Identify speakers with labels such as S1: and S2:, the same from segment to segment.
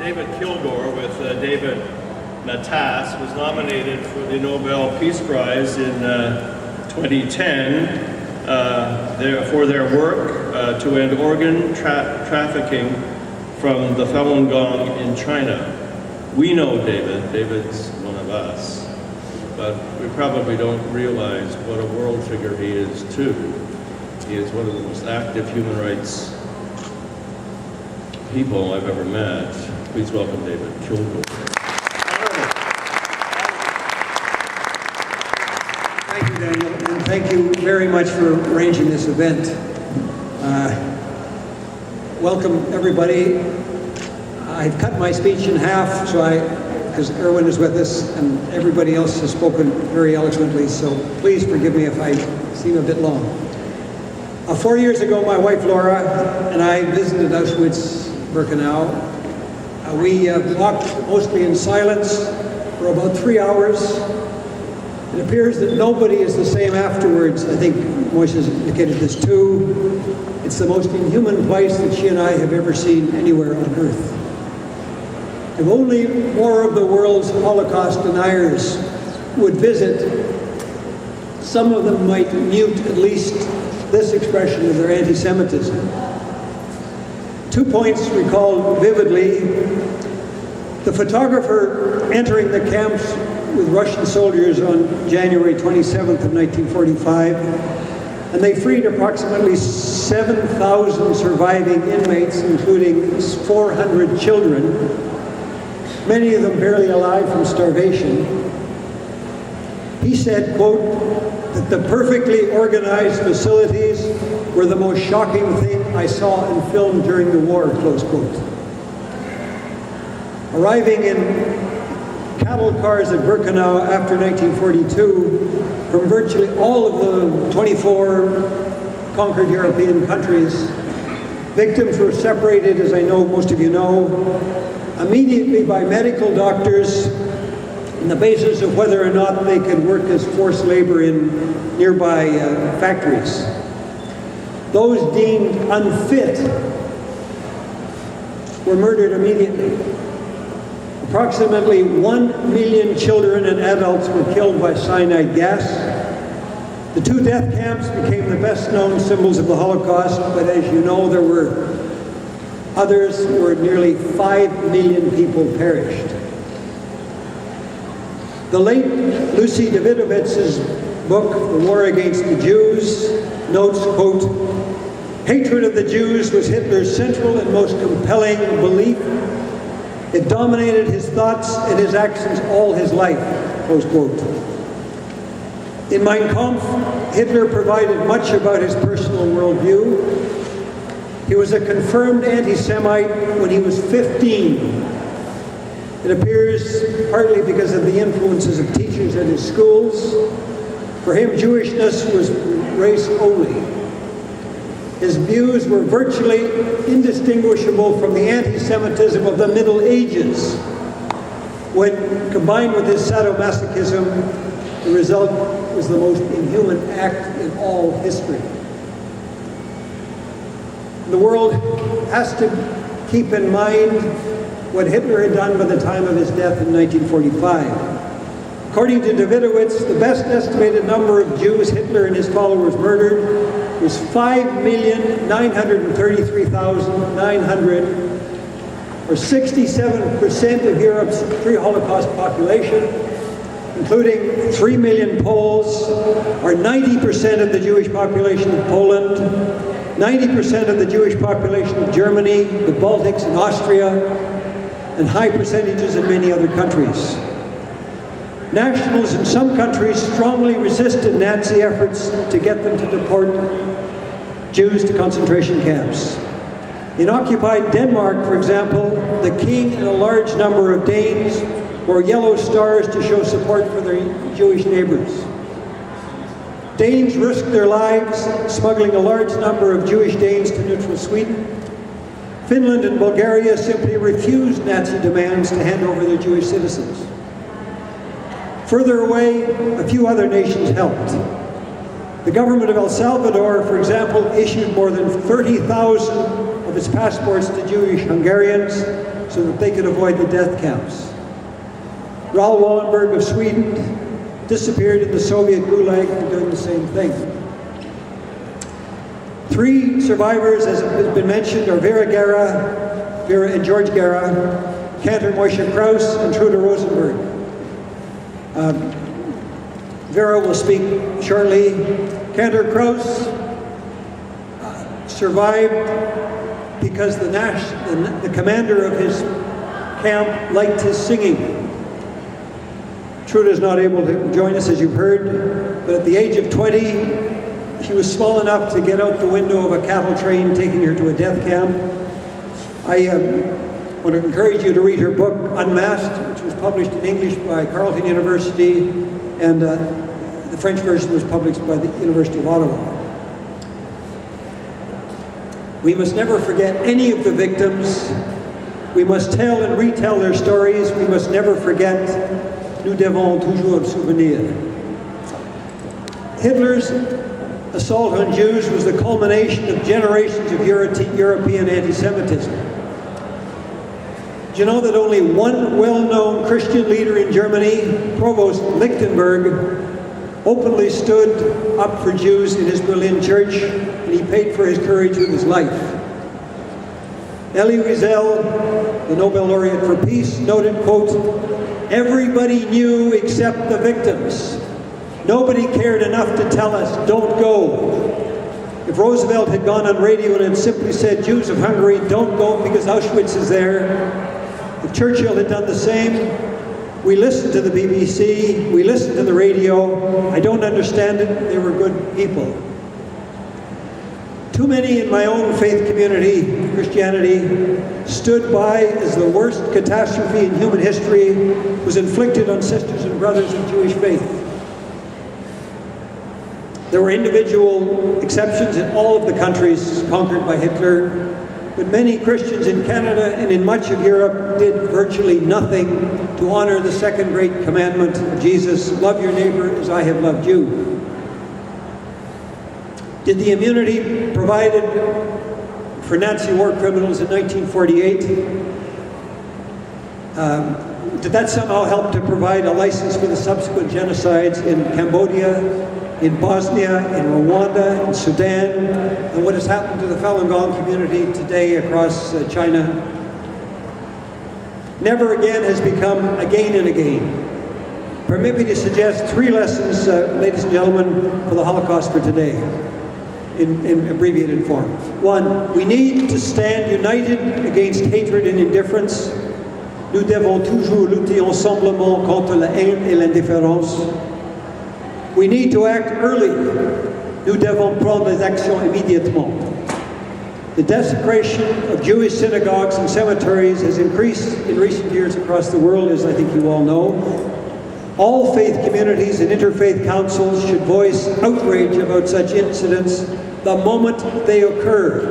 S1: David Kilgour with David Natas was nominated for the Nobel Peace Prize in 2010 for their work to end organ trafficking from the Falun Gong in China. We know David. David's one of us. But we probably don't realize what a world figure he is, too. He is one of the most active human rights people I've ever met. Please welcome David Kilgour.
S2: Thank you, Daniel, and thank you very much for arranging this event. Welcome, everybody. I've cut my speech in half, because Erwin is with us, and everybody else has spoken very eloquently, so please forgive me if I seem a bit long. 4 years ago, my wife Laura and I visited Auschwitz-Birkenau. We walked mostly in silence for about 3 hours. It appears that nobody is the same afterwards. I think Moishe has indicated this too. It's the most inhuman place that she and I have ever seen anywhere on earth. If only more of the world's Holocaust deniers would visit, some of them might mute at least this expression of their anti-Semitism. 2 points recalled vividly: the photographer entering the camps with Russian soldiers on January 27th of 1945, and they freed approximately 7,000 surviving inmates, including 400 children, many of them barely alive from starvation. He said, quote, that the perfectly organized facilities were the most shocking thing I saw in film during the war, close quote. Arriving in cattle cars at Birkenau after 1942 from virtually all of the 24 conquered European countries, victims were separated, as I know most of you know, immediately by medical doctors on the basis of whether or not they could work as forced labor in nearby factories. Those deemed unfit were murdered immediately. Approximately 1 million children and adults were killed by cyanide gas. The 2 death camps became the best known symbols of the Holocaust, but as you know, there were others where nearly 5 million people perished. The late Lucy Davidovitz's book, The War Against the Jews, notes, quote, hatred of the Jews was Hitler's central and most compelling belief. It dominated his thoughts and his actions all his life, close quote. In Mein Kampf, Hitler provided much about his personal worldview. He was a confirmed anti-Semite when he was 15. It appears partly because of the influences of teachers at his schools. For him, Jewishness was race only. His views were virtually indistinguishable from the anti-Semitism of the Middle Ages. When combined with his sadomasochism, the result was the most inhuman act in all history. The world has to keep in mind what Hitler had done by the time of his death in 1945. According to Davidowitz, the best estimated number of Jews Hitler and his followers murdered was 5,933,900, or 67% of Europe's pre-Holocaust population, including 3 million Poles, or 90% of the Jewish population of Poland, 90% of the Jewish population of Germany, the Baltics, and Austria, and high percentages in many other countries. Nationals in some countries strongly resisted Nazi efforts to get them to deport Jews to concentration camps. In occupied Denmark, for example, the king and a large number of Danes wore yellow stars to show support for their Jewish neighbors. Danes risked their lives smuggling a large number of Jewish Danes to neutral Sweden. Finland and Bulgaria simply refused Nazi demands to hand over their Jewish citizens. Further away, a few other nations helped. The government of El Salvador, for example, issued more than 30,000 of its passports to Jewish Hungarians so that they could avoid the death camps. Raoul Wallenberg of Sweden disappeared in the Soviet Gulag for doing the same thing. 3 survivors, as has been mentioned, are Vera and George Guerra, Cantor Moshe Krauss, and Trude Rosenberg. Vera will speak shortly. Cantor Krauss survived because the commander of his camp liked his singing. Trude is not able to join us, as you've heard, but at the age of 20, she was small enough to get out the window of a cattle train taking her to a death camp. I want to encourage you to read her book, Unmasked, which was published in English by Carleton University, and the French version was published by the University of Ottawa. We must never forget any of the victims. We must tell and retell their stories. We must never forget. Nous devons toujours souvenir. Hitler's assault on Jews was the culmination of generations of European anti-Semitism. Do you know that only one well-known Christian leader in Germany, Provost Lichtenberg, openly stood up for Jews in his Berlin church, and he paid for his courage with his life? Elie Wiesel, the Nobel laureate for peace, noted, quote, "Everybody knew except the victims. Nobody cared enough to tell us, don't go." If Roosevelt had gone on radio and had simply said, "Jews of Hungary, don't go because Auschwitz is there," if Churchill had done the same, we listened to the BBC, we listened to the radio. I don't understand it, they were good people. Too many in my own faith community, Christianity, stood by as the worst catastrophe in human history was inflicted on sisters and brothers of Jewish faith. There were individual exceptions in all of the countries conquered by Hitler, but many Christians in Canada and in much of Europe did virtually nothing to honor the second great commandment of Jesus, love your neighbor as I have loved you. Did the immunity provided for Nazi war criminals in 1948, did that somehow help to provide a license for the subsequent genocides in Cambodia, in Bosnia, in Rwanda, in Sudan, and what has happened to the Falun Gong community today across China? Never again has become again and again. Permit me to suggest 3 lessons, ladies and gentlemen, for the Holocaust for today, in abbreviated form. 1, we need to stand united against hatred and indifference. Nous devons toujours lutter ensemblement contre la haine et l'indifférence. We need to act early. Nous devons prendre des actions immédiatement. The desecration of Jewish synagogues and cemeteries has increased in recent years across the world, as I think you all know. All faith communities and interfaith councils should voice outrage about such incidents the moment they occur.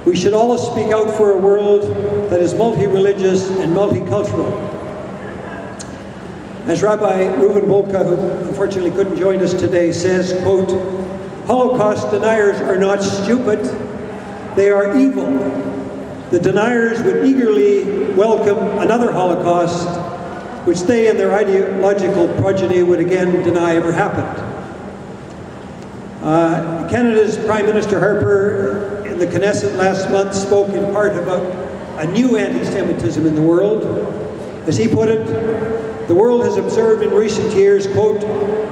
S2: We should all speak out for a world that is multi-religious and multicultural. As Rabbi Reuven Bolka, who unfortunately couldn't join us today, says, quote, "Holocaust deniers are not stupid, they are evil. The deniers would eagerly welcome another Holocaust, which they and their ideological progeny would again deny ever happened." Canada's Prime Minister Harper in the Knesset last month spoke in part about a new anti-Semitism in the world. As he put it, the world has observed in recent years, quote,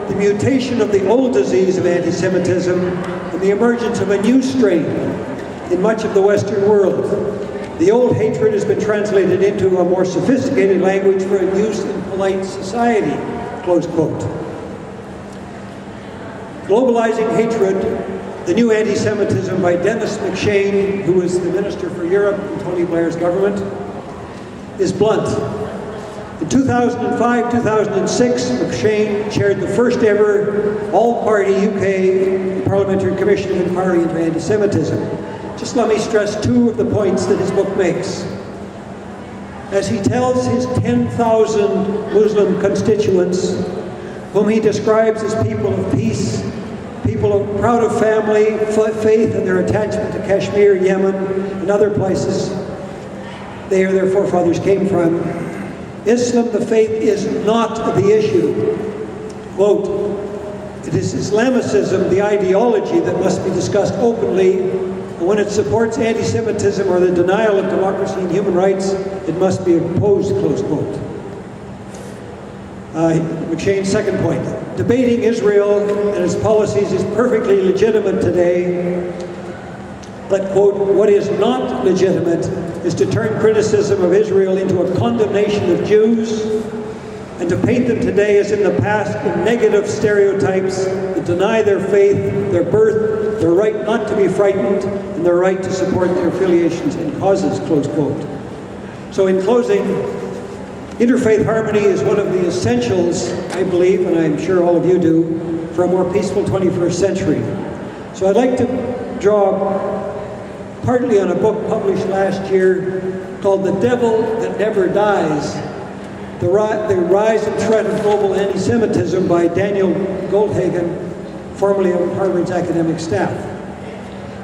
S2: "the mutation of the old disease of anti-Semitism and the emergence of a new strain in much of the Western world. The old hatred has been translated into a more sophisticated language for use in polite society," close quote. Globalizing Hatred, the new anti-Semitism by Dennis McShane, who was the Minister for Europe in Tony Blair's government, is blunt. In 2005-2006, McShane chaired the first ever all-party UK Parliamentary Commission of Inquiry into Anti-Semitism. Just let me stress 2 of the points that his book makes. As he tells his 10,000 Muslim constituents, whom he describes as people of peace, people proud of family, faith, and their attachment to Kashmir, Yemen, and other places their forefathers came from. Islam, the faith, is not the issue. Quote, "It is Islamicism, the ideology, that must be discussed openly, and when it supports anti-Semitism or the denial of democracy and human rights, it must be opposed," close quote. McShane's second point, debating Israel and its policies is perfectly legitimate today, but, quote, "what is not legitimate is to turn criticism of Israel into a condemnation of Jews and to paint them today as in the past in negative stereotypes that deny their faith, their birth, their right not to be frightened, and their right to support their affiliations and causes," close quote. So in closing, interfaith harmony is one of the essentials, I believe, and I'm sure all of you do, for a more peaceful 21st century. So I'd like to draw partly on a book published last year called "The Devil That Never Dies, The Rise and Threat of Global Anti-Semitism" by Daniel Goldhagen, formerly of Harvard's academic staff.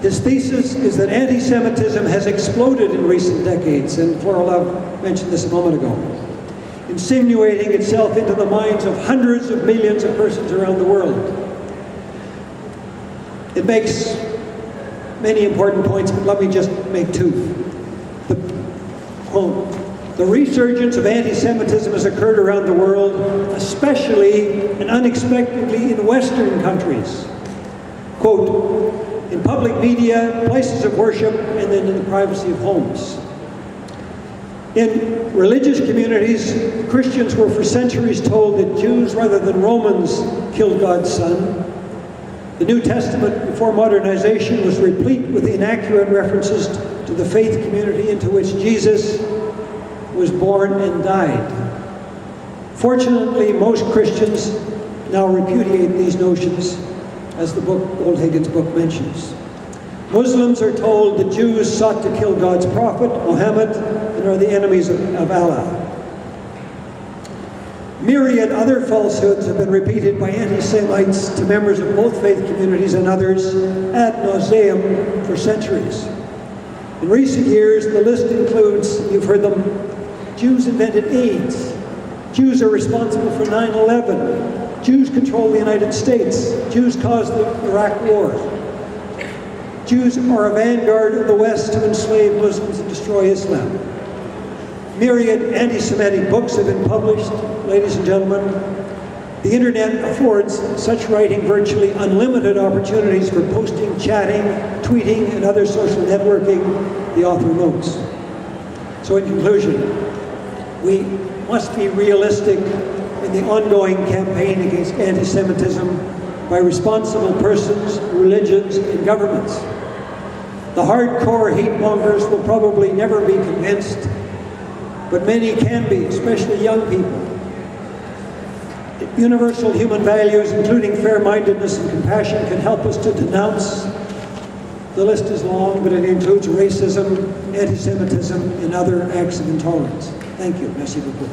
S2: His thesis is that anti-Semitism has exploded in recent decades, and Flora Love mentioned this a moment ago, insinuating itself into the minds of hundreds of millions of persons around the world. It makes many important points, but let me just make two. The resurgence of anti-Semitism has occurred around the world, especially and unexpectedly in Western countries. Quote, "in public media, places of worship, and then in the privacy of homes." In religious communities, Christians were for centuries told that Jews rather than Romans killed God's Son. The New Testament, before modernization, was replete with inaccurate references to the faith community into which Jesus was born and died. Fortunately, most Christians now repudiate these notions, as the book, Goldhagen's book, mentions. Muslims are told that Jews sought to kill God's prophet, Muhammad, and are the enemies of Allah. Myriad other falsehoods have been repeated by anti-Semites to members of both faith communities and others ad nauseum for centuries. In recent years, the list includes, you've heard them, Jews invented AIDS. Jews are responsible for 9/11. Jews control the United States. Jews caused the Iraq War. Jews are a vanguard of the West to enslave Muslims and destroy Islam. Myriad anti-Semitic books have been published, ladies and gentlemen. The internet affords such writing virtually unlimited opportunities for posting, chatting, tweeting, and other social networking, the author notes. So in conclusion, we must be realistic in the ongoing campaign against anti-Semitism by responsible persons, religions, and governments. The hardcore hate-mongers will probably never be convinced, but many can be, especially young people. Universal human values, including fair-mindedness and compassion, can help us to denounce. The list is long, but it includes racism, anti-Semitism, and other acts of intolerance. Thank you. Merci beaucoup.